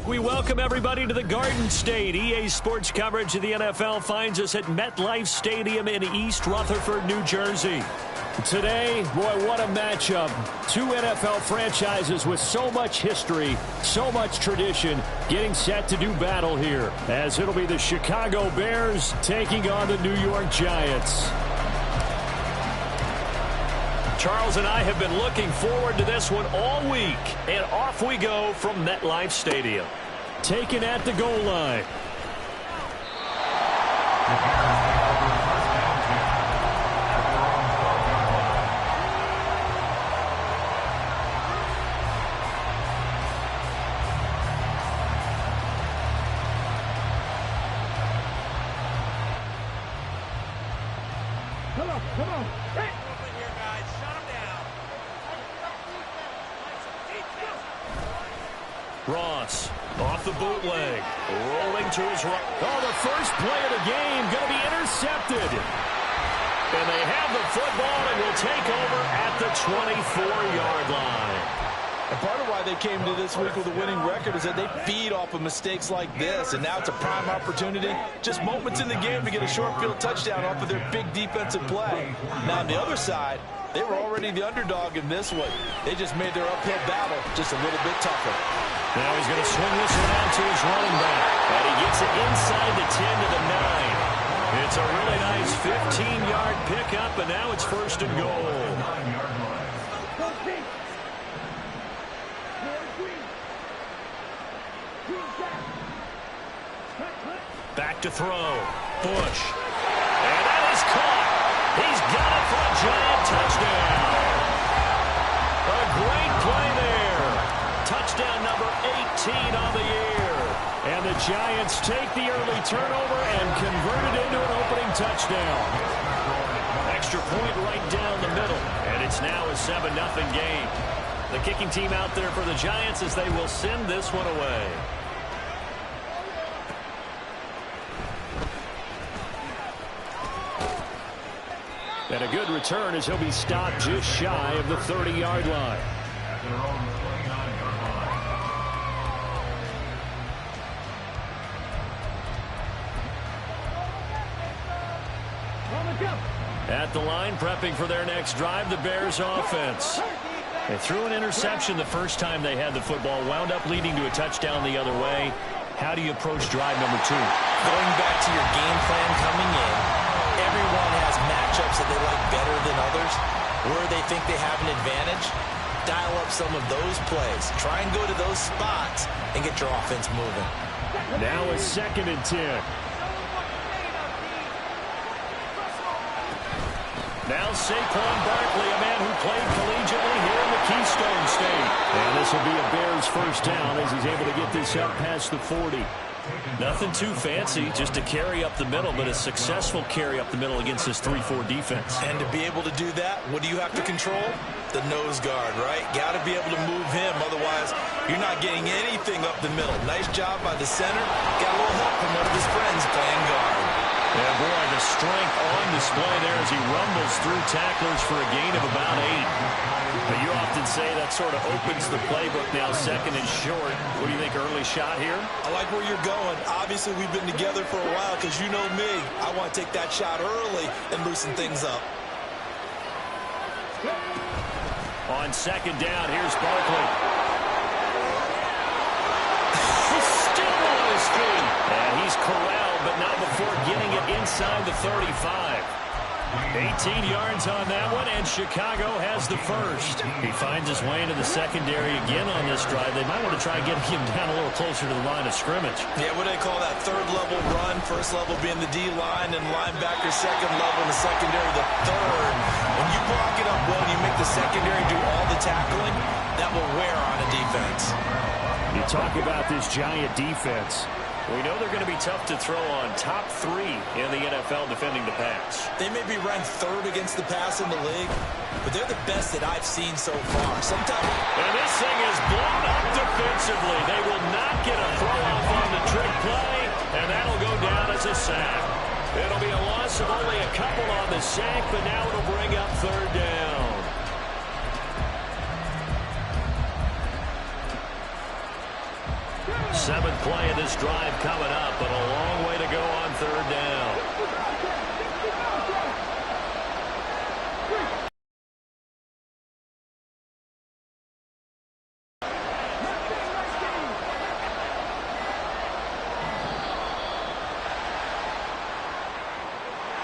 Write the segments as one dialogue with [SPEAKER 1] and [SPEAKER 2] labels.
[SPEAKER 1] We welcome everybody to the Garden State. EA Sports coverage of the NFL finds us at MetLife Stadium in East Rutherford, New Jersey. Today, boy, what a matchup. Two NFL franchises with so much history, so much tradition, getting set to do battle here, as it'll be the Chicago Bears taking on the New York Giants. Charles and I have been looking forward to this one all week, and off we go from MetLife Stadium. Taken at the goal line.
[SPEAKER 2] Come on. Hey.
[SPEAKER 1] Ross off the bootleg, rolling to his right. Oh, the first play of the game going to be intercepted. And they have the football and will take over at the 24-yard line.
[SPEAKER 3] And part of why they came to this week with a winning record is that they feed off of mistakes like this, and now it's a prime opportunity, just moments in the game to get a short field touchdown off of their big defensive play. Now on the other side, they were already the underdog in this one. They just made their uphill battle just a little bit tougher.
[SPEAKER 1] Now he's going to swing this one out to his running back. And he gets it inside the 10 to the 9. It's a really nice 15-yard pickup, and now it's first and goal. Back to throw. Bush. And that is caught. He's got it for a Giant touchdown. A great play there. Touchdown number 18 on the year. And the Giants take the early turnover and convert it into an opening touchdown. Extra point right down the middle. And it's now a 7-0 game. The kicking team out there for the Giants as they will send this one away. And a good return as he'll be stopped just shy of the 30-yard line. At the line, prepping for their next drive, the Bears offense. They threw an interception the first time they had the football, wound up leading to a touchdown the other way. How do you approach drive number 2?
[SPEAKER 3] Going back to your game plan coming in, everyone has matchups that they like better than others. Where they think they have an advantage, dial up some of those plays. Try and go to those spots and get your offense moving.
[SPEAKER 1] Now a 2nd and 10. Now Saquon Barkley, a man who played collegiately here in the Keystone State. And this will be a Bears first down as he's able to get this up past the 40. Nothing too fancy, just a carry up the middle, but a successful carry up the middle against this 3-4 defense.
[SPEAKER 3] And to be able to do that, what do you have to control? The nose guard, right? Got to be able to move him, otherwise you're not getting anything up the middle. Nice job by the center. Got a little help from one of his friends playing guard.
[SPEAKER 1] Yeah, boy, the strength on display there as he rumbles through tacklers for a gain of about 8. But you often say that sort of opens the playbook now, 2nd and short. What do you think, early shot here?
[SPEAKER 3] I like where you're going. Obviously, we've been together for a while because you know me. I want to take that shot early and loosen things up.
[SPEAKER 1] On 2nd down, here's Barkley. He's still on his feet. And he's corralled, but not before getting it inside the 35. 18 yards on that one, and Chicago has the first. He finds his way into the secondary again on this drive. They might want to try and get him down a little closer to the line of scrimmage.
[SPEAKER 3] Yeah, what do they call that? 3rd level run. 1st level being the D-line, and linebacker 2nd level, and the secondary the 3rd. When you block it up well and you make the secondary do all the tackling, that will wear on a defense.
[SPEAKER 1] You talk about this Giant defense. We know they're going to be tough to throw on. Top 3 in the NFL defending the pass.
[SPEAKER 3] They may be ranked 3rd against the pass in the league, but they're the best that I've seen so far. Sometimes.
[SPEAKER 1] And this thing is blown up defensively. They will not get a throw-off on the trick play, and that'll go down as a sack. It'll be a loss of only a couple on the sack, but now it'll bring up 3rd down. Seventh play of this drive coming up, but a long way to go on third down.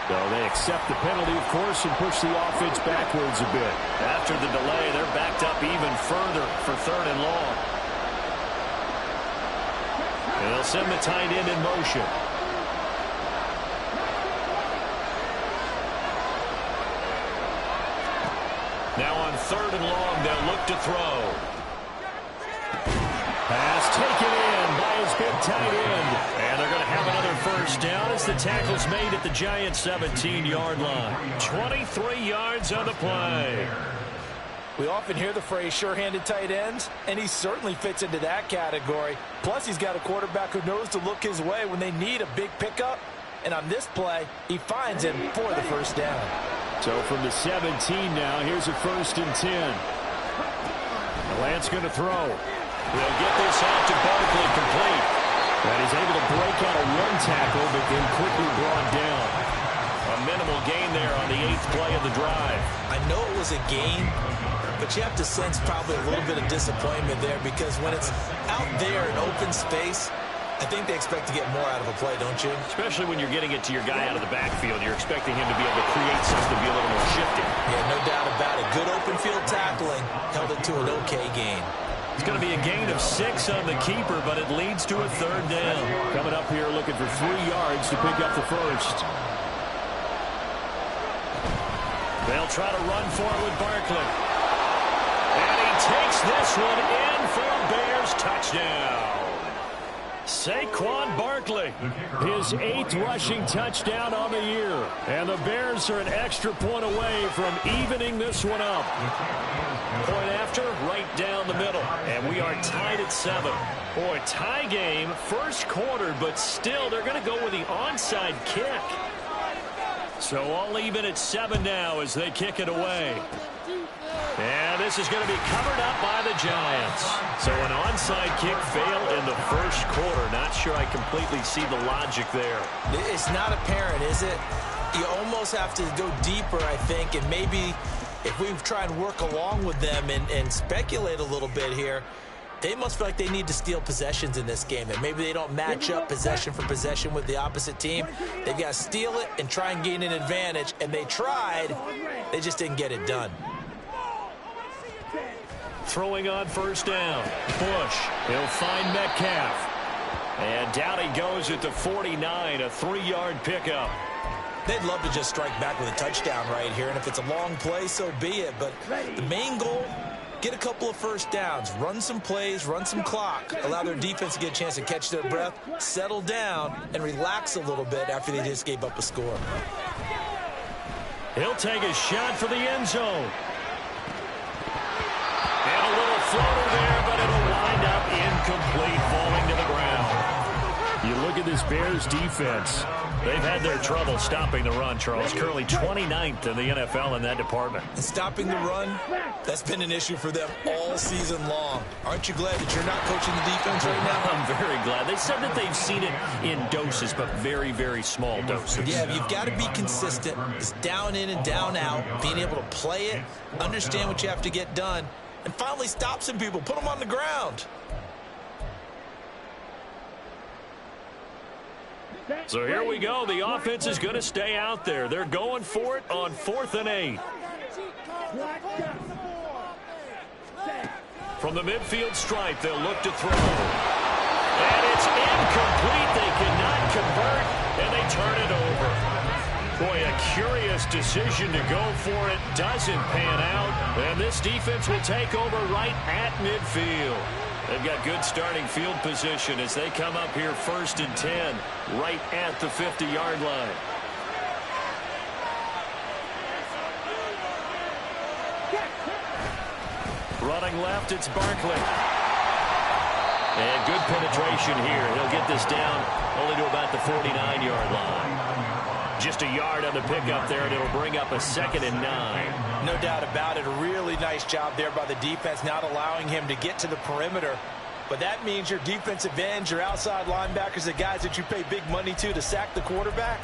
[SPEAKER 2] So they accept the penalty, of course, and push the offense backwards a bit.
[SPEAKER 1] After the delay, they're backed up even further for third and long. And they'll send the tight end in motion. Now on third and long, they'll look to throw.
[SPEAKER 2] Pass taken in by his big tight end.
[SPEAKER 1] And they're going to have another first down as the tackle's made at the Giants' 17-yard line. 23 yards on the play.
[SPEAKER 3] We often hear the phrase sure-handed tight ends, and he certainly fits into that category. Plus, he's got a quarterback who knows to look his way when they need a big pickup. And on this play, he finds him for the first down.
[SPEAKER 2] So from the 17 now, here's a 1st and 10. Lance going to throw.
[SPEAKER 1] They'll get this out to Barkley, complete.
[SPEAKER 2] And he's able to break out a run tackle, but then quickly brought down.
[SPEAKER 1] A minimal gain there on the 8th play of the drive.
[SPEAKER 3] I know it was a gain, but you have to sense probably a little bit of disappointment there, because when it's out there in open space, I think they expect to get more out of a play, don't you?
[SPEAKER 1] Especially when you're getting it to your guy out of the backfield. You're expecting him to be able to create something, be a little more shifty.
[SPEAKER 3] Yeah, no doubt about it. Good open field tackling held it to an okay gain.
[SPEAKER 1] It's going to be a gain of 6 on the keeper, but it leads to a third down.
[SPEAKER 2] Coming up here looking for 3 yards to pick up the first.
[SPEAKER 1] They'll try to run for it with Barkley. And he takes this one in for a Bears touchdown. Saquon Barkley,
[SPEAKER 2] his 8th rushing touchdown on the year. And the Bears are an extra point away from evening this one up.
[SPEAKER 1] Point after, right down the middle. And we are tied at 7. Boy, tie game, first quarter, but still they're going to go with the onside kick. So all even at 7 now as they kick it away. And this is going to be covered up by the Giants. So an onside kick failed in the first quarter. Not sure I completely see the logic there.
[SPEAKER 3] It's not apparent, is it? You almost have to go deeper, I think, and maybe if we try and work along with them and speculate a little bit here, they must feel like they need to steal possessions in this game, and maybe they don't match up possession for possession with the opposite team. They've got to steal it and try and gain an advantage, and they tried. They just didn't get it done.
[SPEAKER 1] Throwing on first down. Bush. He'll find Metcalf. And down he goes at the 49, a 3-yard pickup.
[SPEAKER 3] They'd love to just strike back with a touchdown right here, and if it's a long play, so be it. But the main goal, get a couple of first downs, run some plays, run some clock, allow their defense to get a chance to catch their breath, settle down, and relax a little bit after they just gave up a score.
[SPEAKER 1] He'll take a shot for the end zone. And a little floater there, but it'll wind up incomplete, falling to the ground.
[SPEAKER 2] You look at this Bears defense.
[SPEAKER 1] They've had their trouble stopping the run, Charles. Currently 29th in the NFL in that department.
[SPEAKER 3] And stopping the run, that's been an issue for them all season long. Aren't you glad that you're not coaching the defense right now?
[SPEAKER 1] I'm very glad. They said that they've seen it in doses, but very, very small doses.
[SPEAKER 3] Yeah, you've got to be consistent. It's down in and down out, being able to play it, understand what you have to get done, and finally stop some people, put them on the ground.
[SPEAKER 1] So here we go. The offense is going to stay out there. They're going for it on 4th and 8. From the midfield stripe, they'll look to throw. And it's incomplete. They cannot convert, and they turn it over. Boy, a curious decision to go for it. Doesn't pan out. And this defense will take over right at midfield. They've got good starting field position as they come up here 1st and 10, right at the 50-yard line. Running left, it's Barkley. And good penetration here. He'll get this down only to about the 49-yard line. Just a yard on the pickup there, and it'll bring up a 2nd and 9.
[SPEAKER 3] No doubt about it. A really nice job there by the defense, not allowing him to get to the perimeter. but that means your defensive ends, your outside linebackers, the guys that you pay big money to sack the quarterback,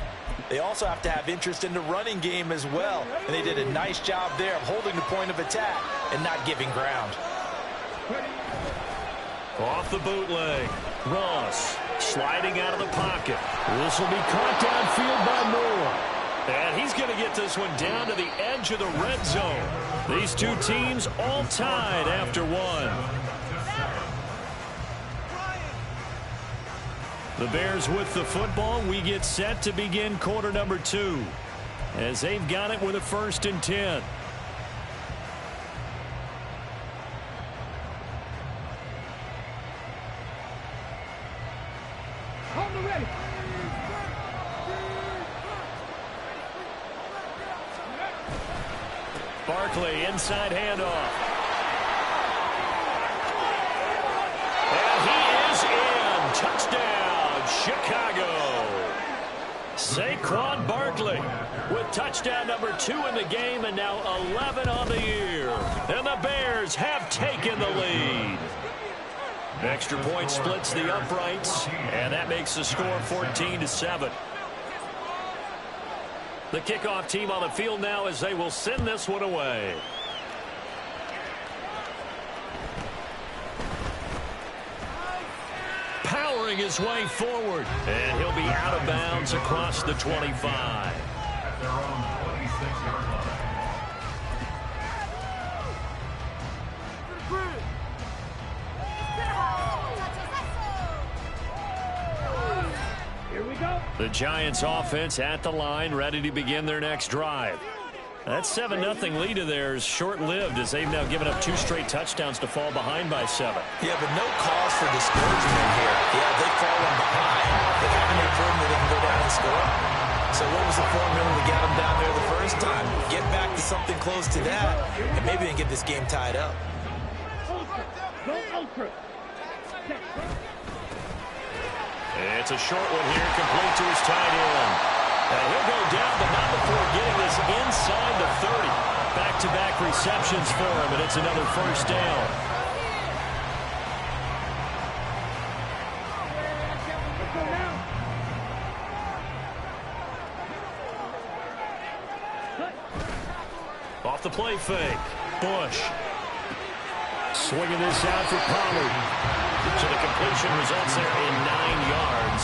[SPEAKER 3] they also have to have interest in the running game as well. And they did a nice job there of holding the point of attack and not giving ground.
[SPEAKER 2] Off the bootleg. Ross sliding out of the pocket. This will be caught downfield by Moore. And he's going to get this one down to the edge of the red zone. These two teams all tied after one. The Bears with the football. We get set to begin quarter number 2 as they've got it with a 1st and 10. Barkley, inside handoff. And he is in. Touchdown, Chicago. Saquon Barkley with touchdown number 2 in the game and now 11 on the year. And the Bears have taken the lead. Extra point splits the uprights, and that makes the score 14-7. The kickoff team on the field now as they will send this one away. Powering his way forward, and he'll be out of bounds across the 25. The Giants offense at the line, ready to begin their next drive. That 7-0 lead of theirs short-lived as they've now given up 2 straight touchdowns to fall behind by 7.
[SPEAKER 3] Yeah, but no cause for discouragement here. Yeah, they've fallen behind. They haven't improved. They can go down and score. So what was the formula to get them down there the first time? Get back to something close to that, and maybe they can get this game tied up.
[SPEAKER 2] It's a short one here, complete to his tight end. And he'll go down, but not before getting this inside the 30. Back-to-back receptions for him, and it's another 1st down. Off the play fake. Bush. Swinging this out for Pollard. So the completion results there in 9 yards.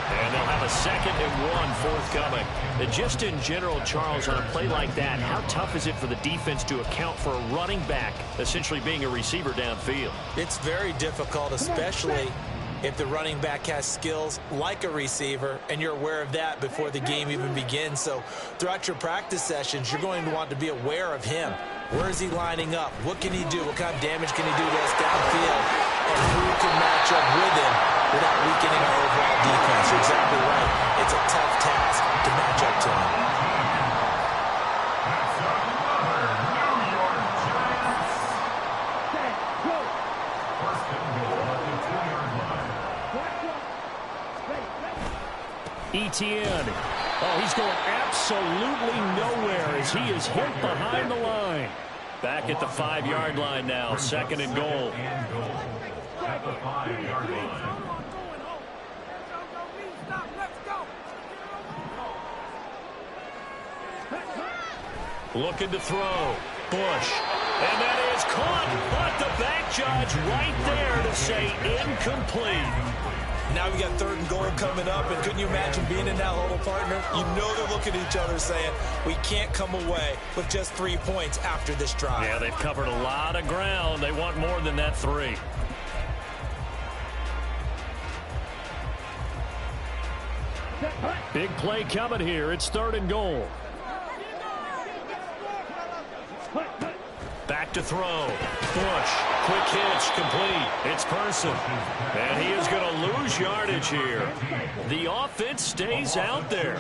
[SPEAKER 2] And they'll have a 2nd and 1 forthcoming. And just in general, Charles, on a play like that, how tough is it for the defense to account for a running back essentially being a receiver downfield?
[SPEAKER 3] It's very difficult, especially if the running back has skills like a receiver, and you're aware of that before the game even begins. So throughout your practice sessions, you're going to want to be aware of him. Where is he lining up? What can he do? What kind of damage can he do to us downfield? And who can match up with him without weakening our overall defense? You're exactly right. It's a tough task to match up to him.
[SPEAKER 2] Etienne. Oh, he's going absolutely nowhere as he is hit behind the line. Back at the 5-yard line now, 2nd and goal. At the 5-yard line. Looking to throw. Bush. And that is caught. But the back judge right there to say incomplete.
[SPEAKER 3] Now we got 3rd and goal coming up, and couldn't you imagine being in that huddle, partner? You know they're looking at each other saying, we can't come away with just 3 points after this drive.
[SPEAKER 2] Yeah, they've covered a lot of ground. They want more than that 3. Big play coming here. It's 3rd and goal. Back to throw. Bush. Quick hitch. Complete. It's Person. And he is going to lose yardage here. The offense stays out there.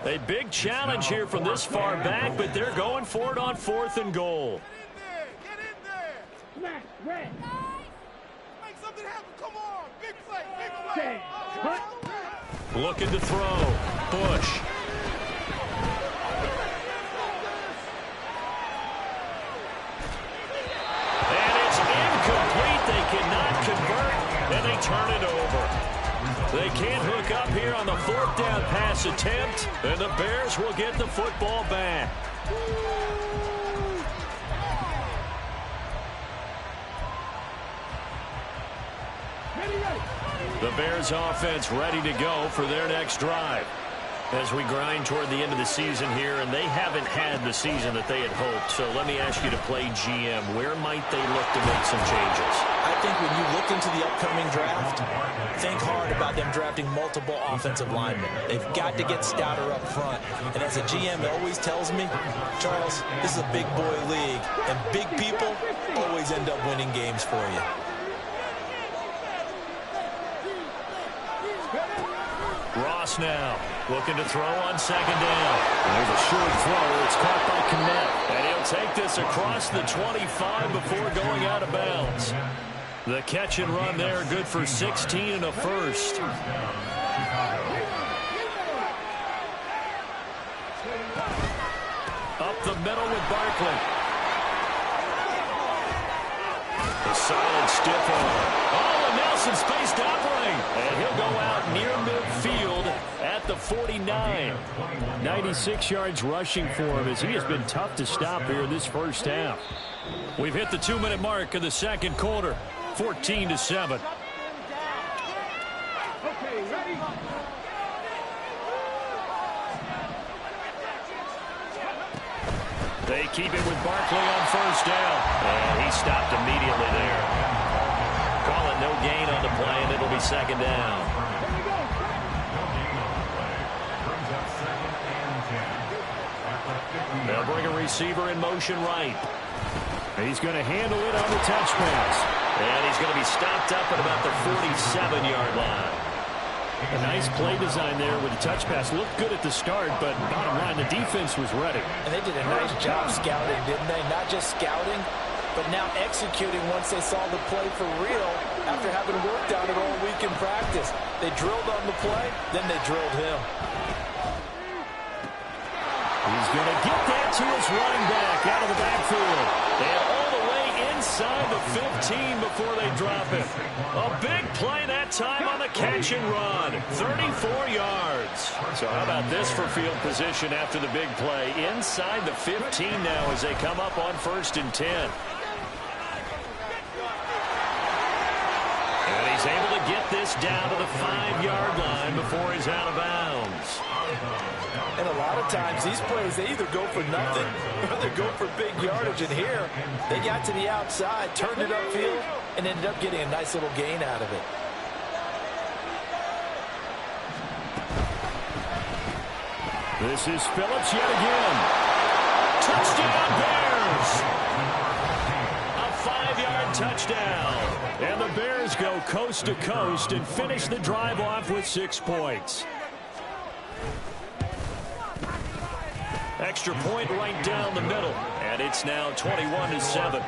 [SPEAKER 2] A big challenge here from this far back, but they're going for it on 4th and goal.
[SPEAKER 4] Get in there. Red. Make something happen. Come on. Big play. Big play.
[SPEAKER 2] Looking to throw. Bush. Cannot convert, and they turn it over. They can't hook up here on the 4th down pass attempt, and the Bears will get the football back. The Bears offense ready to go for their next drive. As we grind toward the end of the season here, and they haven't had the season that they had hoped. So let me ask you to play GM. Where might they look to make some changes?
[SPEAKER 3] I think when you look into the upcoming draft, think hard about them drafting multiple offensive linemen. They've got to get stouter up front. And as a GM always tells me, Charles, this is a big boy league, and big people always end up winning games for you.
[SPEAKER 2] Ross now looking to throw on 2nd down. There's a short throw. It's caught by Kmet. And he'll take this across the 25 before going out of bounds. The catch and run there, good for 16 and a first. Up the middle with Barkley. A solid stiff arm. Oh, and Nelson spaced operate. And he'll go out near midfield at the 49. 96 yards rushing for him as he has been tough to stop here in this first half. We've hit the 2-minute mark of the second quarter. 14-7.
[SPEAKER 4] Okay, ready?
[SPEAKER 2] They keep it with Barkley on 1st down. And he stopped immediately there. Call it no gain on the play, and it'll be 2nd down. They'll bring a receiver in motion right. He's going to handle it on the touch pass. And he's going to be stopped up at about the 47-yard line. A nice play design there with the touch pass. Looked good at the start, but bottom line, the defense was ready.
[SPEAKER 3] And they did a nice job scouting, didn't they? Not just scouting, but now executing once they saw the play for real after having worked on it all week in practice. They drilled on the play, then they drilled him.
[SPEAKER 2] He's going to get that to his running back out of the backfield. And all the way inside the 15 before they drop it. A big play that time on the catch and run. 34 yards. So how about this for field position after the big play? Inside the 15 now as they come up on 1st and 10. And he's able to get this down to the 5-yard line before he's out of bounds.
[SPEAKER 3] And a lot of times, these plays, they either go for nothing or they go for big yardage. And here, they got to the outside, turned it upfield, and ended up getting a nice little gain out of it.
[SPEAKER 2] This is Phillips yet again. Touchdown, Bears! A 5-yard touchdown. And the Bears go coast to coast and finish the drive off with 6 points. Extra point right down the middle. And it's now 21-7.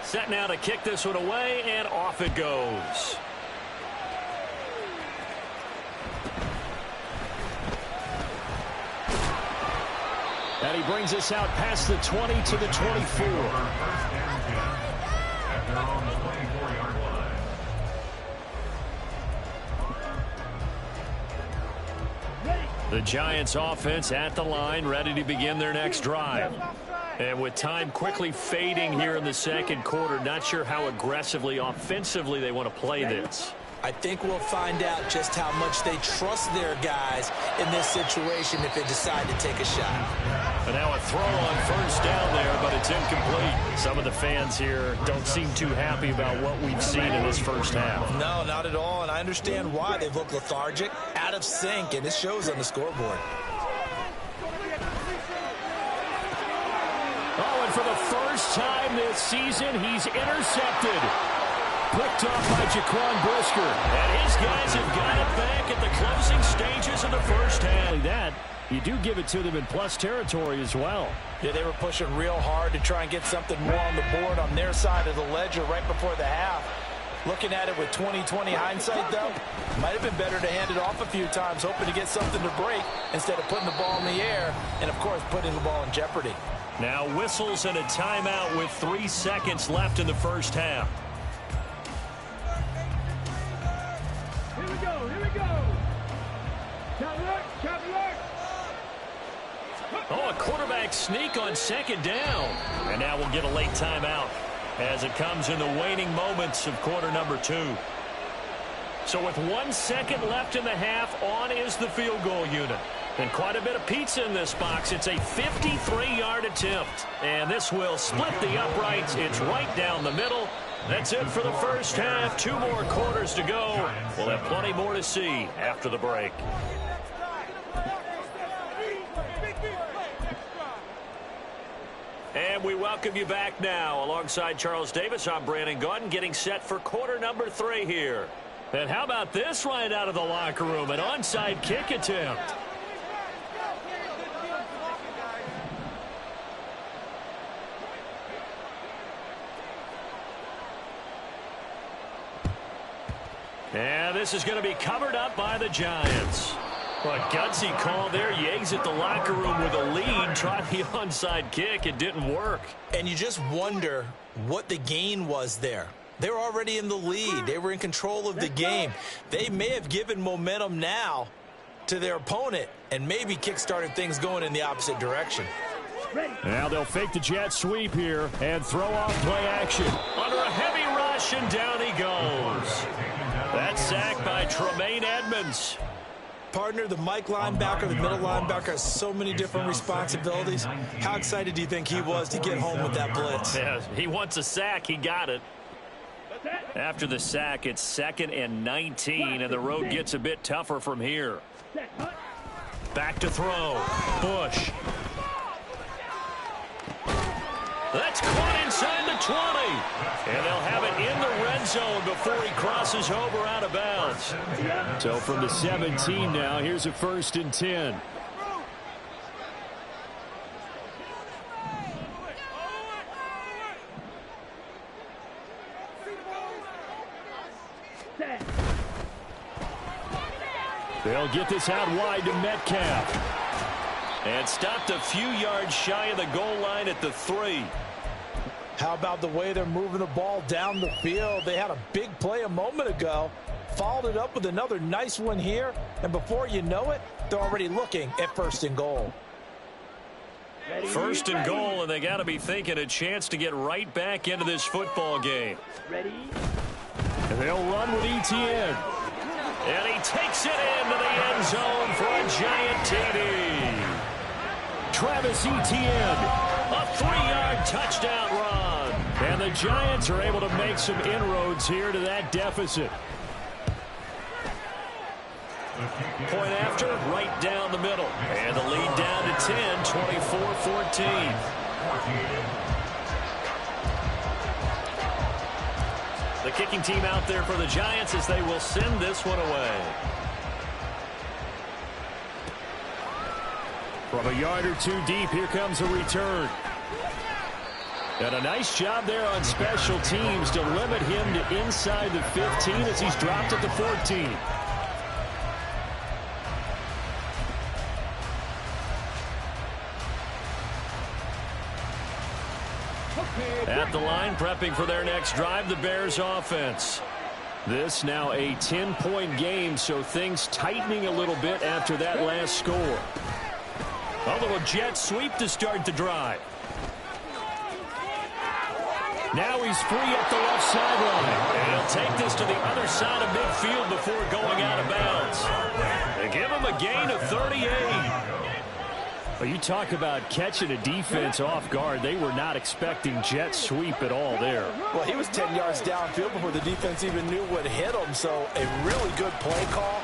[SPEAKER 2] Set now to kick this one away, and off it goes. And he brings us out past the 20 to the 24. The Giants offense at the line, ready to begin their next drive. And with time quickly fading here in the second quarter, not sure how aggressively, offensively they want to play this.
[SPEAKER 3] I think we'll find out just how much they trust their guys in this situation if they decide to take a shot.
[SPEAKER 2] And now a throw on 1st down there, but it's incomplete. Some of the fans here don't seem too happy about what we've seen in this first half.
[SPEAKER 3] No, not at all, and I understand why. They've looked lethargic, out of sync, and it shows on the scoreboard.
[SPEAKER 2] Oh, and for the first time this season, he's intercepted. Picked off by Jaquan Brisker. And his guys have got it back at the closing stages of the first half. That, you do give it to them in plus territory as well.
[SPEAKER 3] Yeah, they were pushing real hard to try and get something more on the board on their side of the ledger right before the half. Looking at it with 20/20 hindsight, though, might have been better to hand it off a few times, hoping to get something to break instead of putting the ball in the air and, of course, putting the ball in jeopardy.
[SPEAKER 2] Now whistles and a timeout with 3 seconds left in the first half.
[SPEAKER 4] Here we go, here we go. Chop alert.
[SPEAKER 2] Oh, a quarterback sneak on second down. And now we'll get a late timeout as it comes in the waning moments of quarter number 2. So with 1 second left in the half, on is the field goal unit. And quite a bit of pizza in this box. It's a 53-yard attempt. And this will split the uprights. It's right down the middle. That's it for the first half. 2 more quarters to go. We'll have plenty more to see after the break. And we welcome you back now. Alongside Charles Davis, I'm Brandon Gaudin, getting set for quarter number 3 here. And how about this right out of the locker room? An onside kick attempt. And this is going to be covered up by the Giants. What gutsy call there. You exit the locker room with a lead. Try the onside kick. It didn't work.
[SPEAKER 3] And you just wonder what the gain was there. They were already in the lead. They were in control of the game. They may have given momentum now to their opponent and maybe kick-started things going in the opposite direction.
[SPEAKER 2] Now they'll fake the jet sweep here and throw off play action. Under a heavy rush, and down he goes. That's sacked by Tremaine Edmonds.
[SPEAKER 3] Partner, the Mike linebacker, the middle linebacker has so many different responsibilities. How excited do you think he was to get home with that blitz?
[SPEAKER 2] Yeah, he wants a sack. He got it. After the sack, it's 2nd and 19, and the road gets a bit tougher from here. Back to throw. Bush. That's caught inside the 20. And they'll have it in the red zone before he crosses over out of bounds. So from the 17 now, here's a 1st and 10. They'll get this out wide to Metcalf. And stopped a few yards shy of the goal line at the 3.
[SPEAKER 3] How about the way they're moving the ball down the field? They had a big play a moment ago, followed it up with another nice one here, and before you know it, they're already looking at 1st and goal.
[SPEAKER 2] 1st and goal, and they got to be thinking a chance to get right back into this football game. And they'll run with Etienne. And he takes it into the end zone for a giant TD. Travis Etienne, a 3-yard touchdown run. And the Giants are able to make some inroads here to that deficit. Point after, right down the middle. And the lead down to 10, 24-14. The kicking team out there for the Giants as they will send this one away. From a yard or 2 deep, here comes a return. And a nice job there on special teams to limit him to inside the 15 as he's dropped at the 14. At the line, prepping for their next drive, the Bears offense. This now a 10-point game, so things tightening a little bit after that last score. A little jet sweep to start the drive. Now he's free at the left sideline. And he'll take this to the other side of midfield before going out of bounds. They give him a gain of 38. Well, you talk about catching a defense off guard. They were not expecting jet sweep at all there.
[SPEAKER 3] Well, he was 10 yards downfield before the defense even knew what hit him. So a really good play call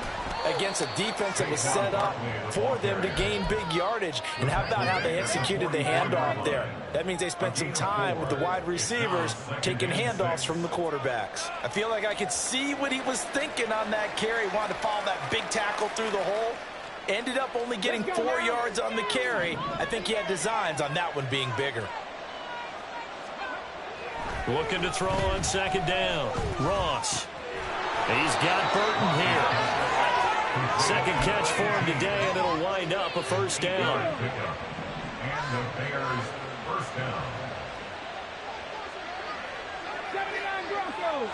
[SPEAKER 3] against a defense that was set up for them to gain big yardage. And how about how they executed the handoff there? That means they spent some time with the wide receivers taking handoffs from the quarterbacks. I feel like I could see what he was thinking on that carry. Wanted to follow that big tackle through the hole. Ended up only getting 4 yards on the carry. I think he had designs on that one being bigger.
[SPEAKER 2] Looking to throw on second down. Ross. He's got Burton here. Second catch for him today, and it'll wind up a first down.
[SPEAKER 5] And the Bears first down.
[SPEAKER 4] 79 Broncos.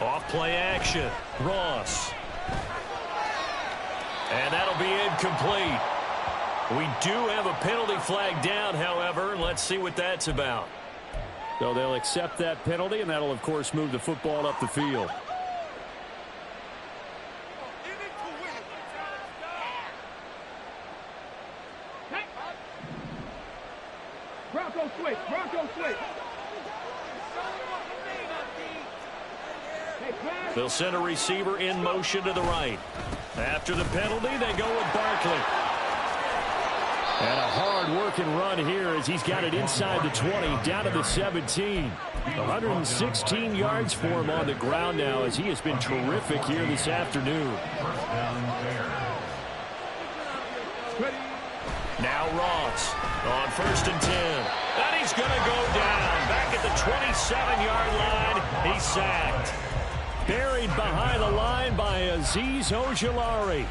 [SPEAKER 2] Off play action. Ross. And that'll be incomplete. We do have a penalty flag down, however. Let's see what that's about.
[SPEAKER 1] So they'll accept that penalty, and that'll, of course, move the football up the field.
[SPEAKER 4] Bronco switch. Bronco switch.
[SPEAKER 2] They'll send a receiver in motion to the right. After the penalty, they go with Barkley. And a hard-working run here as he's got it inside the 20, down to the 17. 116 yards for him on the ground now as he has been terrific here this afternoon. Now Ross on 1st and 10. And he's going to go down. Back at the 27-yard line, he's sacked. Buried behind the line by Azeez Ojulari.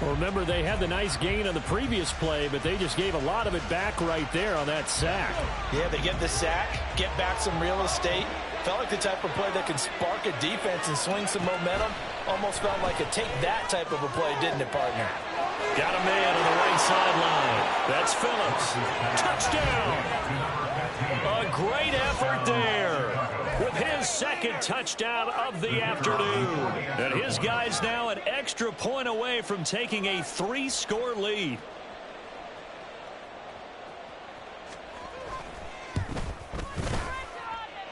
[SPEAKER 2] Well, remember, they had the nice gain on the previous play, but they just gave a lot of it back right there on that sack.
[SPEAKER 3] Yeah, they get the sack, get back some real estate. Felt like the type of play that can spark a defense and swing some momentum. Almost felt like a take-that type of a play, didn't it, partner?
[SPEAKER 2] Got a man on the right sideline. That's Phillips. Touchdown! A great effort there with his second touchdown of the afternoon. And his guys now an extra point away from taking a 3-score lead.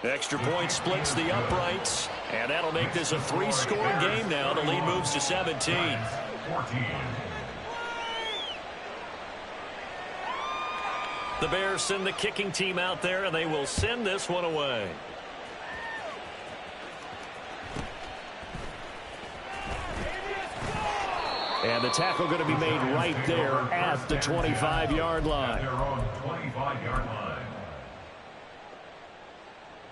[SPEAKER 2] Extra point splits the uprights, and that'll make this a 3-score game now. The lead moves to 17.
[SPEAKER 5] 14.
[SPEAKER 2] The Bears send the kicking team out there, and they will send this one away. And the tackle going to be made right there at the 25-yard line.
[SPEAKER 5] Their own 25-yard line.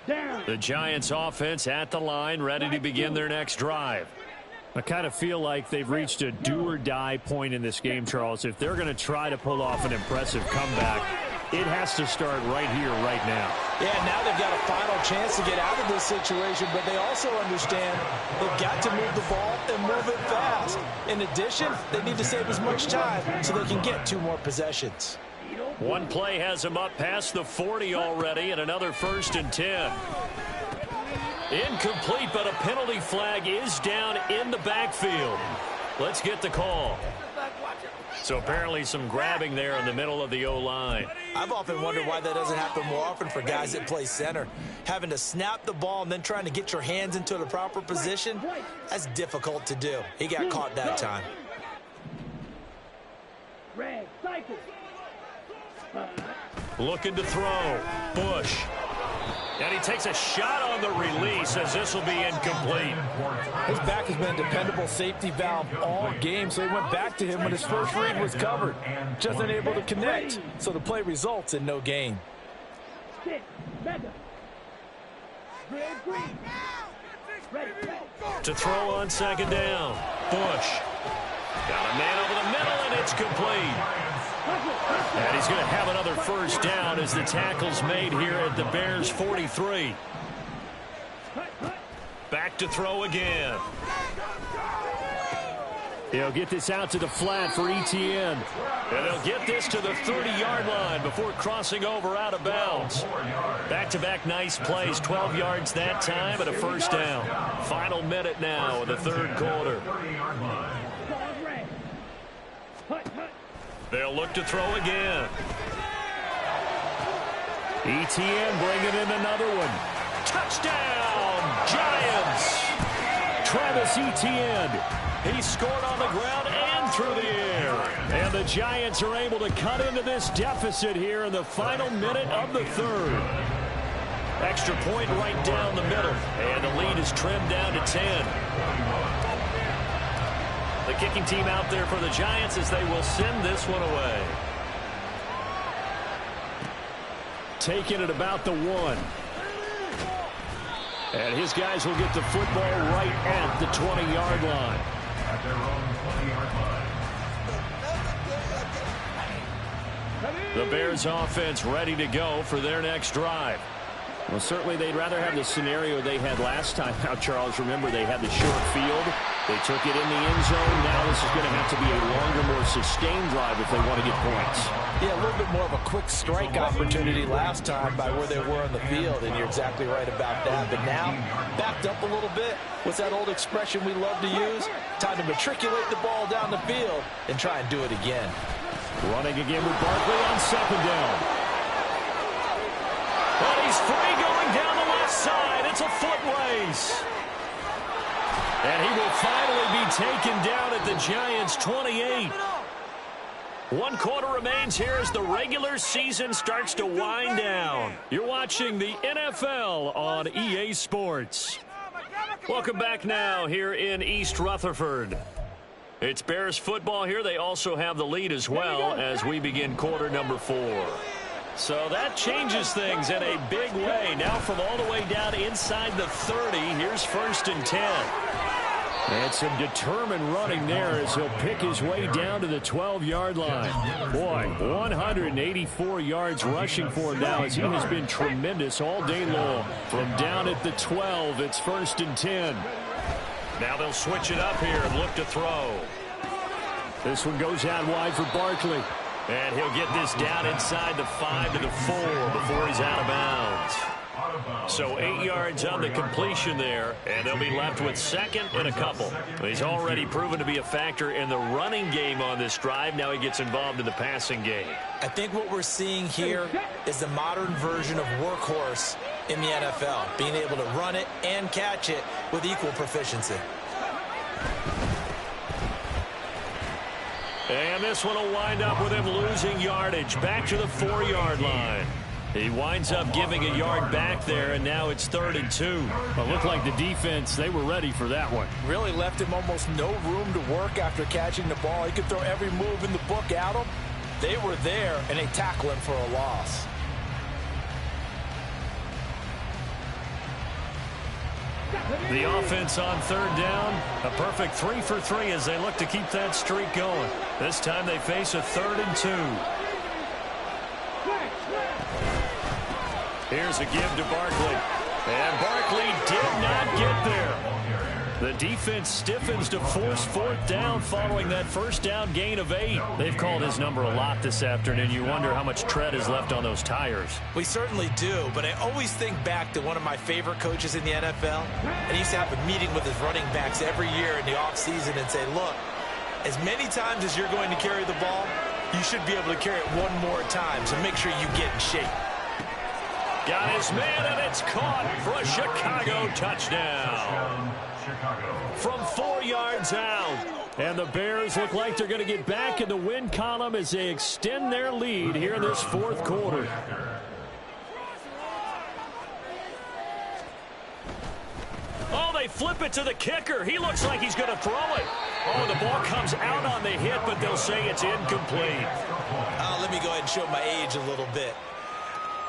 [SPEAKER 4] Down.
[SPEAKER 2] The Giants offense at the line, ready to begin their next drive.
[SPEAKER 1] I kind of feel like they've reached a do-or-die point in this game, Charles. If they're going to try to pull off an impressive comeback, it has to start right here, right now.
[SPEAKER 3] Yeah, now they've got a final chance to get out of this situation, but they also understand they've got to move the ball and move it fast. In addition, they need to save as much time so they can get 2 more possessions.
[SPEAKER 2] One play has him up past the 40 already, and another 1st and 10. Incomplete, but a penalty flag is down in the backfield. Let's get the call. So apparently some grabbing there in the middle of the O-line.
[SPEAKER 3] I've often wondered why that doesn't happen more often for guys that play center. Having to snap the ball and then trying to get your hands into the proper position, that's difficult to do. He got caught that time.
[SPEAKER 4] Red, cycle.
[SPEAKER 2] Looking to throw. Bush. And he takes a shot on the release as this will be incomplete.
[SPEAKER 3] His back has been a dependable safety valve all game, so he went back to him when his first read was covered. Just unable to connect, so the play results in no gain.
[SPEAKER 2] To throw on second down. Bush. Got a man over the middle, and it's complete. And he's going to have another first down as the tackle's made here at the Bears 43. Back to throw again.
[SPEAKER 1] He'll get this out to the flat for Etienne.
[SPEAKER 2] And they'll get this to the 30-yard line before crossing over out of bounds. Back-to-back nice plays, 12 yards that time and a first down. Final minute now in the third quarter. They'll look to throw again.
[SPEAKER 1] Etienne bringing in another one.
[SPEAKER 2] Touchdown, Giants!
[SPEAKER 1] Travis Etienne.
[SPEAKER 2] He scored on the ground and through the air.
[SPEAKER 1] And the Giants are able to cut into this deficit here in the final minute of the third.
[SPEAKER 2] Extra point right down the middle. And the lead is trimmed down to 10. The kicking team out there for the Giants as they will send this one away. taken at about the 1. And his guys will get the football right at the 20-yard line.
[SPEAKER 5] At their own 20-yard line.
[SPEAKER 2] The Bears offense ready to go for their next drive. Well, certainly they'd rather have the scenario they had last time. Now, Charles, remember they had the short field. They took it in the end zone. Now this is going to have to be a longer, more sustained drive if they want to get points.
[SPEAKER 3] Yeah, a little bit more of a quick strike opportunity last time by where they were on the field, and you're exactly right about that. But now, backed up a little bit. What's that old expression we love to use? Time to matriculate the ball down the field and try and do it again.
[SPEAKER 2] Running again with Barkley on second down. And he's free going down the left side. It's a foot race. And he will finally be taken down at the Giants' 28. 1 quarter remains here as the regular season starts to wind down. You're watching the NFL on EA Sports. Welcome back now here in East Rutherford. It's Bears football here. They also have the lead as well as we begin quarter number 4. So that changes things in a big way. Now from all the way down inside the 30, here's 1st and 10. And some determined running there as he'll pick his way down to the 12-yard line. Boy, 184 yards rushing for him now as he has been tremendous all day long. From down at the 12, it's 1st and 10. Now they'll switch it up here and look to throw. This one goes out wide for Barkley. And he'll get this down inside the 5 to the 4 before he's out of bounds. So 8 yards on the completion there, and they'll be left with 2nd and a couple. He's already proven to be a factor in the running game on this drive. Now he gets involved in the passing game.
[SPEAKER 3] I think what we're seeing here is the modern version of workhorse in the NFL, being able to run it and catch it with equal proficiency.
[SPEAKER 2] And this one will wind up with him losing yardage back to the 4-yard line. He winds up giving a yard back there, and now it's 3rd and 2. It looked like the defense, they were ready for that one.
[SPEAKER 3] Really left him almost no room to work after catching the ball. He could throw every move in the book at him. They were there, and they tackle him for a loss.
[SPEAKER 2] The offense on 3rd down, a perfect 3 for 3 as they look to keep that streak going. This time they face a 3rd and 2. Here's a give to Barkley. And Barkley did not get there. The defense stiffens to force 4th down following that 1st down gain of 8. They've called his number a lot this afternoon. You wonder how much tread is left on those tires.
[SPEAKER 3] We certainly do, but I always think back to one of my favorite coaches in the NFL. And he used to have a meeting with his running backs every year in the offseason and say, look, as many times as you're going to carry the ball, you should be able to carry it one more time, so make sure you get in shape.
[SPEAKER 2] Got his man, and it's caught for a Chicago touchdown. From 4 yards out. And the Bears look like they're going to get back in the win column as they extend their lead here in this 4th quarter. Oh, they flip it to the kicker. He looks like he's going to throw it. Oh, the ball comes out on the hit, but they'll say it's incomplete.
[SPEAKER 3] Let me go ahead and show my age a little bit.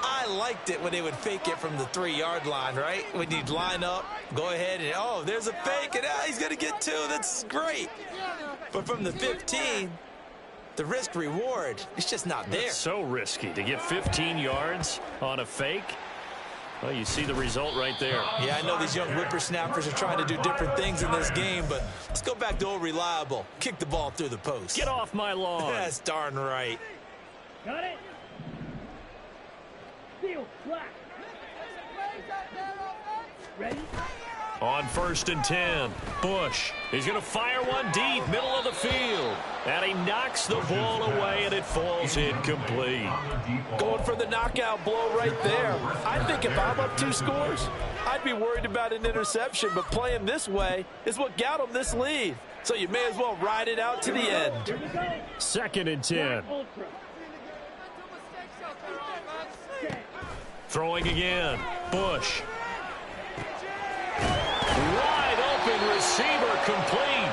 [SPEAKER 3] I liked it when they would fake it from the 3-yard line, right? When you'd line up, go ahead and, oh, there's a fake, and he's going to get 2. That's great. But from the 15, the risk-reward, it's just not there.
[SPEAKER 2] It's so risky to get 15 yards on a fake. Well, you see the result right there.
[SPEAKER 3] Yeah, I know these young whippersnappers are trying to do different things in this game, but let's go back to old reliable. Kick the ball through the post.
[SPEAKER 2] Get off my lawn.
[SPEAKER 3] That's darn right.
[SPEAKER 4] Got it. Steal, black. Ready?
[SPEAKER 2] On 1st and 10, Bush. He's going to fire one deep, middle of the field. And he knocks the ball away, and it falls incomplete.
[SPEAKER 3] Going for the knockout blow right there. I think if I'm up 2 scores, I'd be worried about an interception, but playing this way is what got him this lead. So you may as well ride it out to the end.
[SPEAKER 2] 2nd and 10. Throwing again. Bush. Wide open receiver complete.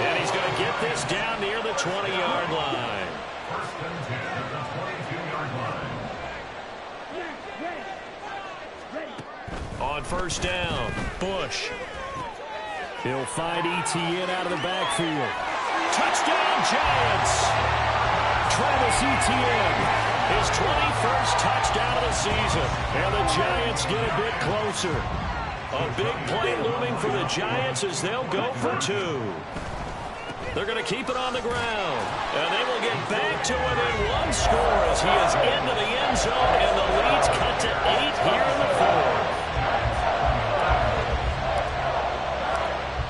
[SPEAKER 2] And he's going to get this down near the 20-yard line.
[SPEAKER 5] 1st and 10 at the 22-yard line.
[SPEAKER 2] first down. Bush. He'll find Etienne out of the backfield. Touchdown, Giants! Travis Etienne, his 21st touchdown of the season. And the Giants get a bit closer. A big play looming for the Giants as they'll go for 2. They're going to keep it on the ground. And they will get back to within 1 score as he is into the end zone. And the lead's cut to 8 here in the 4th.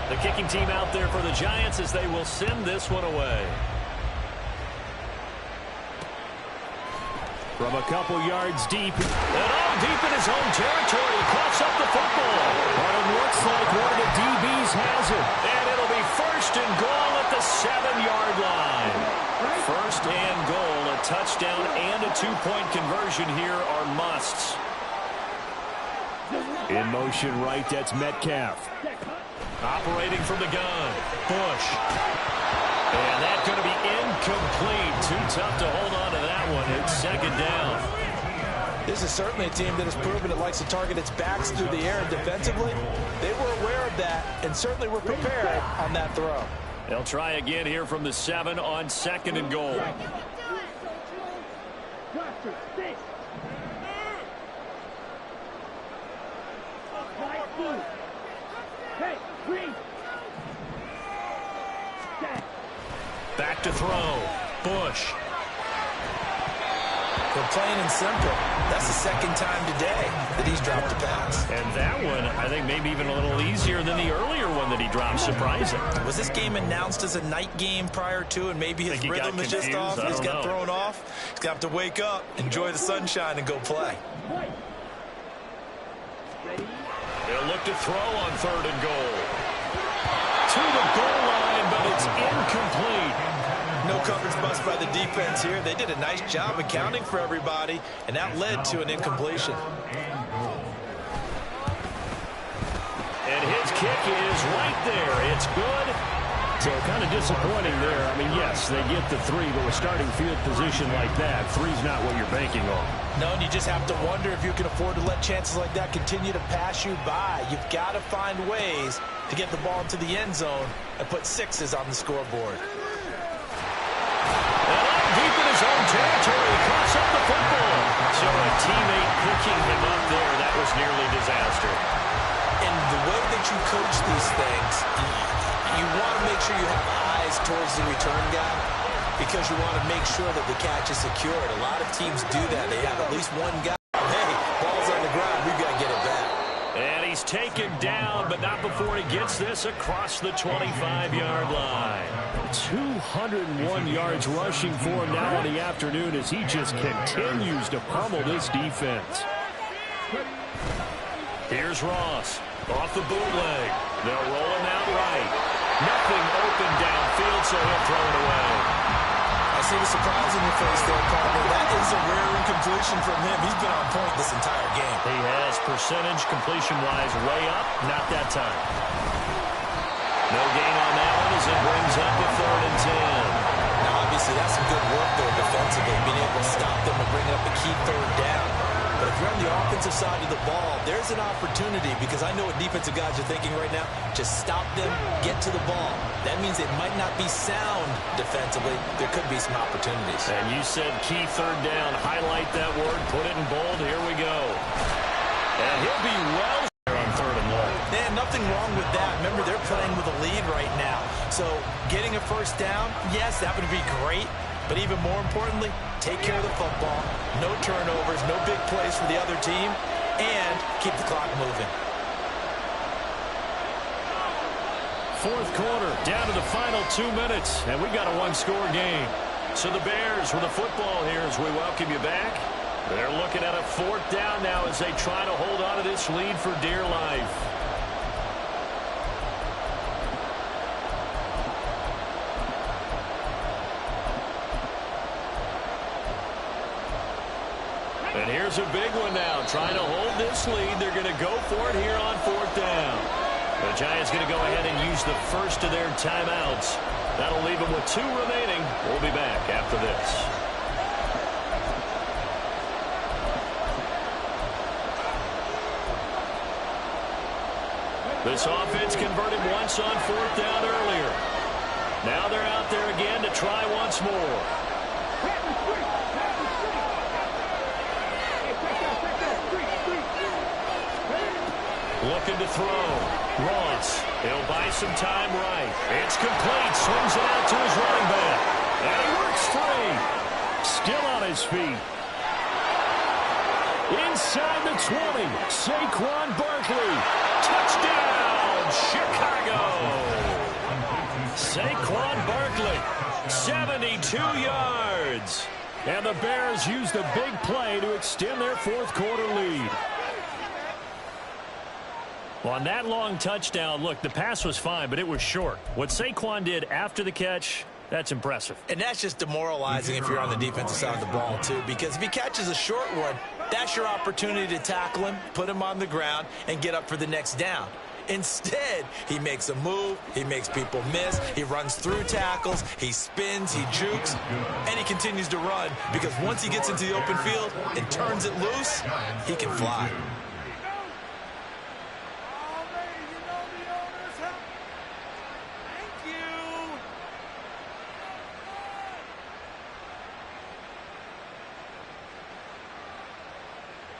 [SPEAKER 2] The kicking team out there for the Giants as they will send this one away. From a couple yards deep. And all deep in his own territory. He coughs up the football. But it looks like one of the DBs has it. And it'll be first and goal at the 7-yard line. First and goal. A touchdown and a 2-point conversion here are musts. In motion right, that's Metcalf. Operating from the gun. Bush. And that's going to be incomplete. Too tough to hold on to that one. It's second down.
[SPEAKER 3] This is certainly a team that has proven it likes to target its backs through the air. And defensively, they were aware of that and certainly were prepared on that throw.
[SPEAKER 2] They'll try again here from the 7 on second and goal. Back to throw. Bush.
[SPEAKER 3] For plain and simple, that's the second time today that he's dropped a pass.
[SPEAKER 2] And that one, I think, maybe even a little easier than the earlier one that he dropped. Surprising.
[SPEAKER 3] Was this game announced as a night game prior to, and maybe his rhythm is just off? He's got thrown off. He's got to wake up, enjoy the sunshine, and go play.
[SPEAKER 2] They'll look to throw on third and goal. To the goal line, but it's incomplete.
[SPEAKER 3] No coverage bust by the defense here. They did a nice job accounting for everybody, and that led to an incompletion.
[SPEAKER 2] And his kick is right there. It's good. So kind of disappointing there. I mean, yes, they get the 3, but with starting field position like that, 3's not what you're banking on.
[SPEAKER 3] No, and you just have to wonder if you can afford to let chances like that continue to pass you by. You've got to find ways to get the ball into the end zone and put 6s on the scoreboard.
[SPEAKER 2] Deep in his own territory, he coughs up the football. So a teammate picking him up there, that was nearly disaster.
[SPEAKER 3] And the way that you coach these things, you want to make sure you have eyes towards the return guy because you want to make sure that the catch is secured. A lot of teams do that. They have at least one guy. Hey, ball's on the ground. We've got to get it back.
[SPEAKER 2] And he's taken down, but not before he gets this across the 25-yard line. 201 yards rushing for him now in the afternoon as he just continues to pummel this defense. Here's Ross off the bootleg. They'll roll him out right. Nothing open downfield, so he'll throw it away.
[SPEAKER 3] I see the surprise in your face there, Carter. That is a rare incompletion from him. He's been on point this entire game.
[SPEAKER 2] He has percentage completion-wise way up. Not that time. No gain on that one as it brings up a 3rd and 10.
[SPEAKER 3] Now, obviously, that's some good work there defensively, being able to stop them and bring up a key 3rd down. But if you're on the offensive side of the ball, there's an opportunity because I know what defensive guys are thinking right now. Just stop them, get to the ball. That means it might not be sound defensively. There could be some opportunities.
[SPEAKER 2] And you said key 3rd down. Highlight that word. Put it in bold. Here we go. And he'll be well on 3rd and 1.
[SPEAKER 3] Man, nothing wrong with that. Remember, they're playing with a lead right now. So getting a first down, yes, that would be great. But even more importantly, take care of the football. No turnovers, no big plays for the other team, and keep the clock moving.
[SPEAKER 2] 4th quarter, down to the final 2 minutes, and we've got a 1-score game. So the Bears with the football here as we welcome you back. They're looking at a 4th down now as they try to hold on to this lead for dear life. And here's a big one now. Trying to hold this lead. They're going to go for it here on 4th down. The Giants going to go ahead and use the first of their timeouts. That'll leave them with 2 remaining. We'll be back after this. This offense converted once on 4th down earlier. Now they're out there again to try once more. Looking to throw. Ross. He'll buy some time right. It's complete. Swings it out to his running back. And he works free. Still on his feet. Inside the 20. Saquon Barkley. Touchdown, Chicago. Saquon Barkley, 72 yards. And the Bears use the big play to extend their 4th quarter lead. On that long touchdown, look, the pass was fine, but it was short. What Saquon did after the catch, that's impressive.
[SPEAKER 3] And that's just demoralizing if you're on the defensive side of the ball, too, because if he catches a short one, that's your opportunity to tackle him, put him on the ground, and get up for the next down. Instead, he makes a move, he makes people miss, he runs through tackles, he spins, he jukes, and he continues to run because once he gets into the open field and turns it loose, he can fly.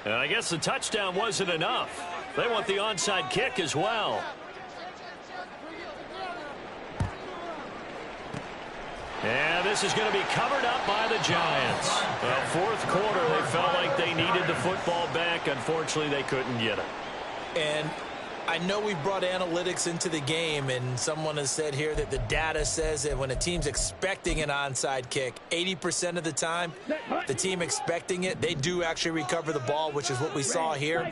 [SPEAKER 2] And I guess the touchdown wasn't enough. They want the onside kick as well. And this is going to be covered up by the Giants. Well, 4th quarter, they felt like they needed the football back. Unfortunately, they couldn't get it.
[SPEAKER 3] And I know we brought analytics into the game, and someone has said here that the data says that when a team's expecting an onside kick, 80% of the time, the team expecting it, they do actually recover the ball, which is what we saw here.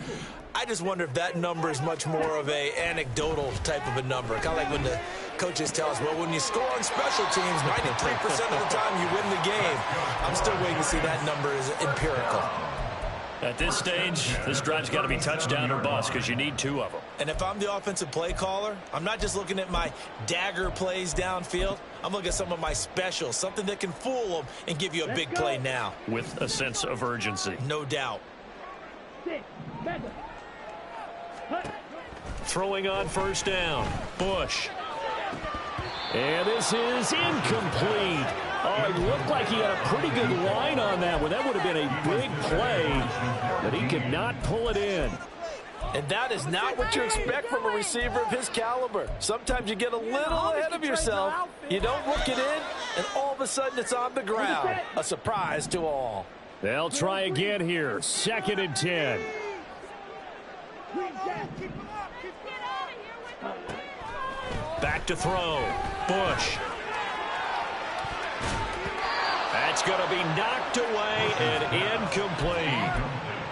[SPEAKER 3] I just wonder if that number is much more of a anecdotal type of a number. Kind of like when the coaches tell us, well, when you score on special teams, 93% of the time you win the game. I'm still waiting to see that number is empirical.
[SPEAKER 2] At this stage, this drive's got to be touchdown or bust because you need 2 of them.
[SPEAKER 3] And if I'm the offensive play caller, I'm not just looking at my dagger plays downfield. I'm looking at some of my specials, something that can fool them and give you a big play now.
[SPEAKER 2] With a sense of urgency.
[SPEAKER 3] No doubt.
[SPEAKER 2] Throwing on 1st down. Bush. And this is incomplete. Oh, it looked like he had a pretty good line on that one. That would have been a big play, but he could not pull it in.
[SPEAKER 3] And that is not what you expect from a receiver of his caliber. Sometimes you get a little ahead of yourself. You don't look it in, and all of a sudden it's on the ground. A surprise to all.
[SPEAKER 2] They'll try again here. 2nd and 10. Back to throw. Bush. That's going to be knocked away and incomplete.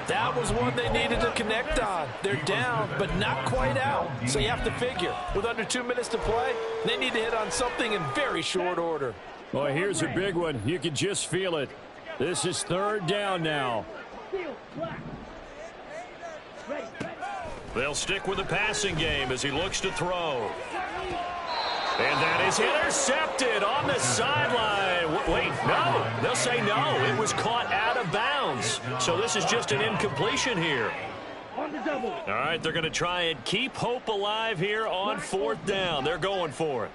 [SPEAKER 3] That was one they needed to connect on. They're down, but not quite out. So you have to figure, with under 2 minutes to play, they need to hit on something in very short order.
[SPEAKER 2] Well, here's a big one. You can just feel it. This is 3rd down now. They'll stick with the passing game as he looks to throw. And that is intercepted on the sideline. Wait, no. They'll say no. It was caught out of bounds. So this is just an incompletion here. All right, they're going to try and keep hope alive here on 4th down. They're going for it.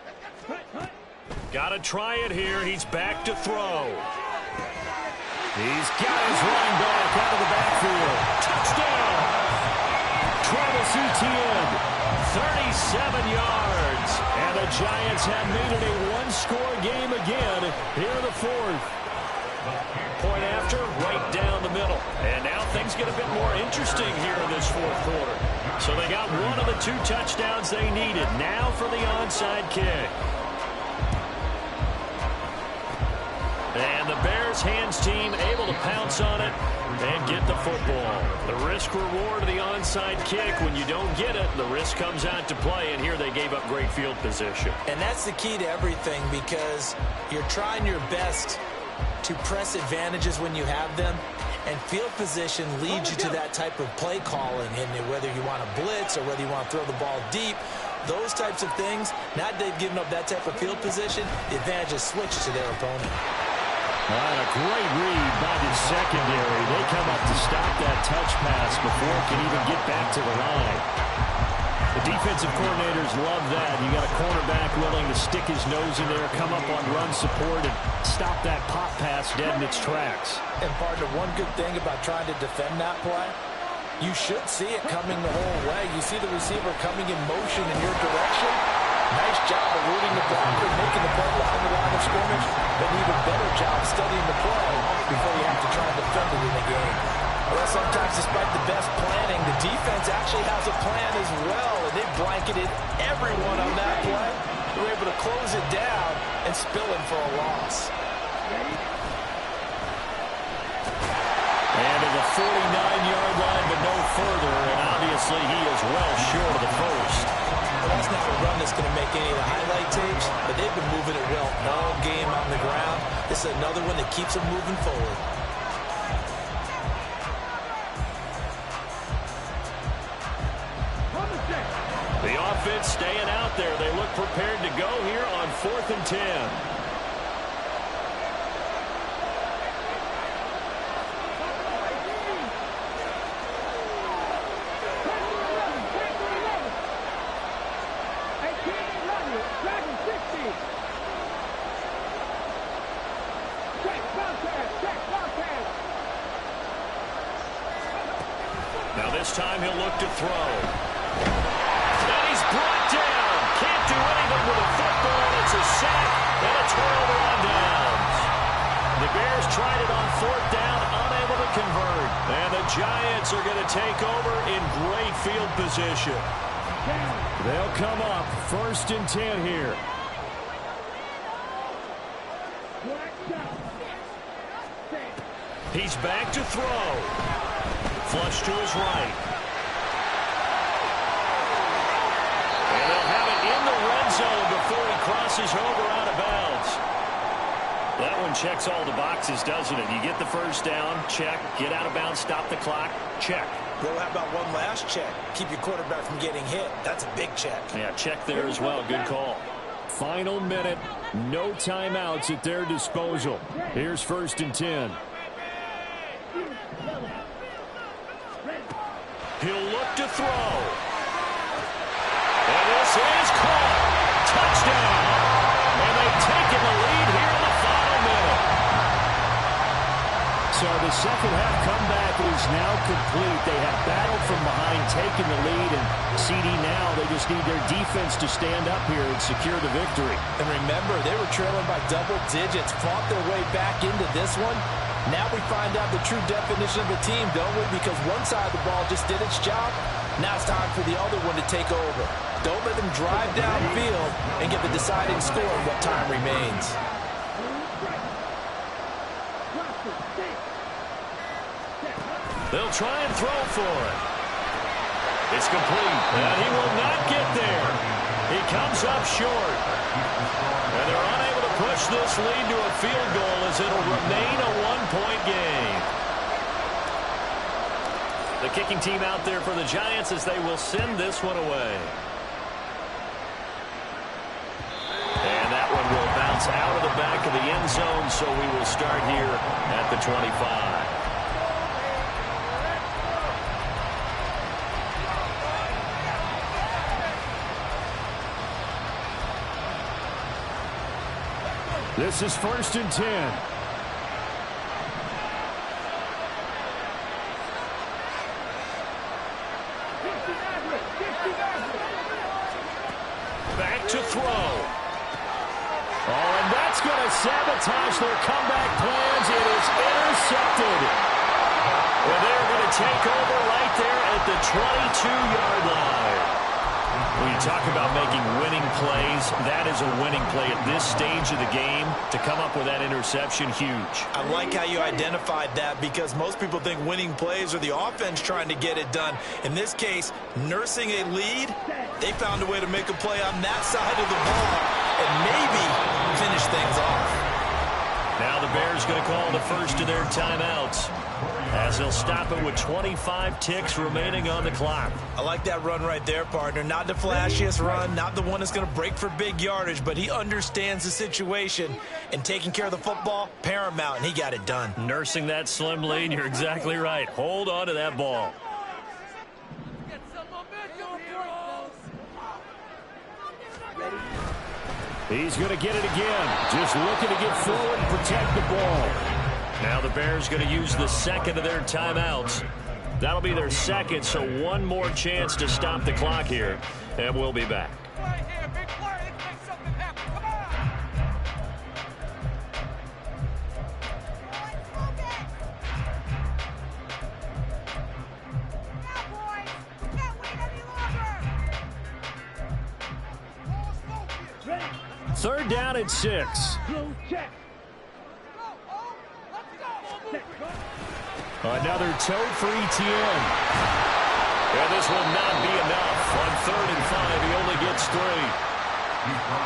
[SPEAKER 2] Got to try it here. He's back to throw. He's got his running back out of the backfield. Touchdown! Travis Etienne. 37 yards. And the Giants have made it a one-score game again here in the 4th. Point after, right down the middle. And now things get a bit more interesting here in this 4th quarter. So they got one of the 2 touchdowns they needed. Now for the onside kick. And the Bears hands team able to pounce on it and get the football. The risk-reward of the onside kick, when you don't get it, the risk comes out to play, and here they gave up great field position.
[SPEAKER 3] And that's the key to everything, because you're trying your best to press advantages when you have them, and field position leads you to that type of play calling, and whether you want to blitz or whether you want to throw the ball deep, those types of things, now that they've given up that type of field position, the advantage is switched to their opponent.
[SPEAKER 2] All right, a great read by the secondary. They come up to stop that touch pass before it can even get back to the line. The defensive coordinators love that. You got a cornerback willing to stick his nose in there, come up on run support, and stop that pop pass dead in its tracks.
[SPEAKER 3] And partner, one good thing about trying to defend that play, you should see it coming the whole way. You see the receiver coming in motion in your direction. Nice job of rooting the blocker, making the play behind the line of scrimmage, but an even better job studying the play before you have to try and defend it in the game. Well, sometimes despite the best planning, the defense actually has a plan as well, and they blanketed everyone on that play. They were able to close it down and spill him for a loss.
[SPEAKER 2] And to the 49-yard line, but no further, and obviously he is well short of the first.
[SPEAKER 3] Well, that's not a run that's going to make any of the highlight tapes, but they've been moving it well all game on the ground. This is another one that keeps them moving forward.
[SPEAKER 2] The offense staying out there. They look prepared to go here on 4th and 10. Now this time he'll look to throw. And he's brought down. Can't do anything with a football. It's a sack and a turnover on downs. The Bears tried it on 4th down, unable to convert. And the Giants are going to take over in great field position. They'll come up 1st and 10 here. He's back to throw. Flush to his right. And they'll have it in the red zone before he crosses over out of bounds. That one checks all the boxes, doesn't it? You get the first down, check. Get out of bounds, stop the clock, check.
[SPEAKER 3] Well, how about one last check? Keep your quarterback from getting hit. That's a big check.
[SPEAKER 2] Yeah, check there as well. Good call. Final minute. No timeouts at their disposal. Here's 1st and 10. He'll look to throw. And this is caught. Touchdown. And they've taken the lead here in the final minute. So the second half comeback is now complete. They have battled from behind, taken the lead, and CD now they just need their defense to stand up here and secure the victory.
[SPEAKER 3] And remember, they were trailing by double digits, fought their way back into this one. Now we find out the true definition of a team, don't we? Because one side of the ball just did its job. Now it's time for the other one to take over. Don't let them drive downfield and get the deciding score in what time remains.
[SPEAKER 2] They'll try and throw for it. It's complete, and he will not get there. He comes up short. And they're unable to push this lead to a field goal as it'll remain a one-point game. The kicking team out there for the Giants as they will send this one away. And that one will bounce out of the back of the end zone, so we will start here at the 25. This is 1st and 10. Back to throw. Oh, and that's going to sabotage their comeback plans. It is intercepted. And they're going to take over right there at the 22-yard line. When you talk about making winning plays, that is a winning play at this stage of the game. To come up with that interception, huge.
[SPEAKER 3] I like how you identified that because most people think winning plays are the offense trying to get it done. In this case, nursing a lead, they found a way to make a play on that side of the ball and maybe finish things off.
[SPEAKER 2] Now the Bears going to call the first of their timeouts as they'll stop it with 25 ticks remaining on the clock.
[SPEAKER 3] I like that run right there, partner. Not the flashiest run, not the one that's going to break for big yardage, but he understands the situation, and taking care of the football, paramount, and he got it done.
[SPEAKER 2] Nursing that slim lead, you're exactly right. Hold on to that ball.
[SPEAKER 4] Get some momentum, boys.
[SPEAKER 1] He's going to get it again. Just looking to get forward and protect the ball.
[SPEAKER 2] Now the Bears going to use the second of their timeouts. That'll be their second, so one more chance to stop the clock here, and we'll be back.
[SPEAKER 4] Right here, big play. Let's make something happen. Come on. Now, boys. We can't wait any longer. Ready.
[SPEAKER 2] Third down and 6.
[SPEAKER 4] Check.
[SPEAKER 2] Another tote for ETN. And this will not be enough. On 3rd and 5, he only gets 3.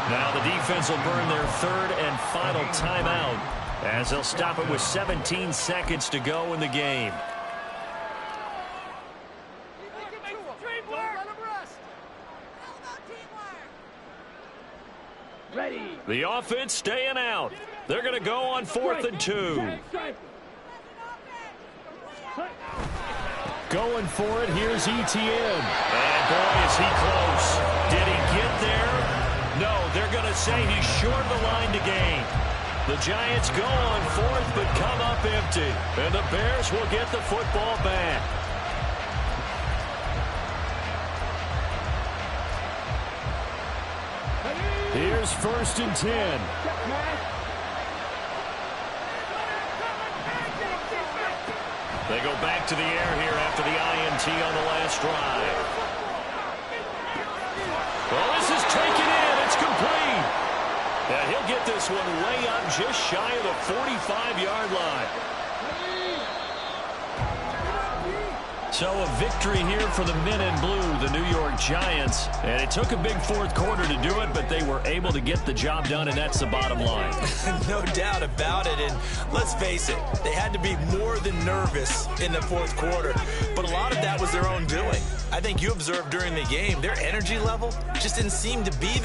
[SPEAKER 2] Now the defense will burn their third and final timeout as they'll stop it with 17 seconds to go in the game.
[SPEAKER 4] Ready.
[SPEAKER 2] The offense staying out. They're going to go on 4th and 2. Going for it, here's ETN. And boy, is he close. Did he get there? No, they're going to say he's short of the line to gain. The Giants go on 4th, but come up empty. And the Bears will get the football back.
[SPEAKER 1] Here's 1st and 10.
[SPEAKER 2] They go back to the air here after the INT on the last drive. Well, this is taken in. It's complete. And he'll get this one way up just shy of the 45-yard line. So a victory here for the men in blue, the New York Giants. And it took a big fourth quarter to do it, but they were able to get the job done, and that's the bottom line.
[SPEAKER 3] No doubt about it. And let's face it, they had to be more than nervous in the fourth quarter. But a lot of that was their own doing. I think you observed during the game, their energy level just didn't seem to be there.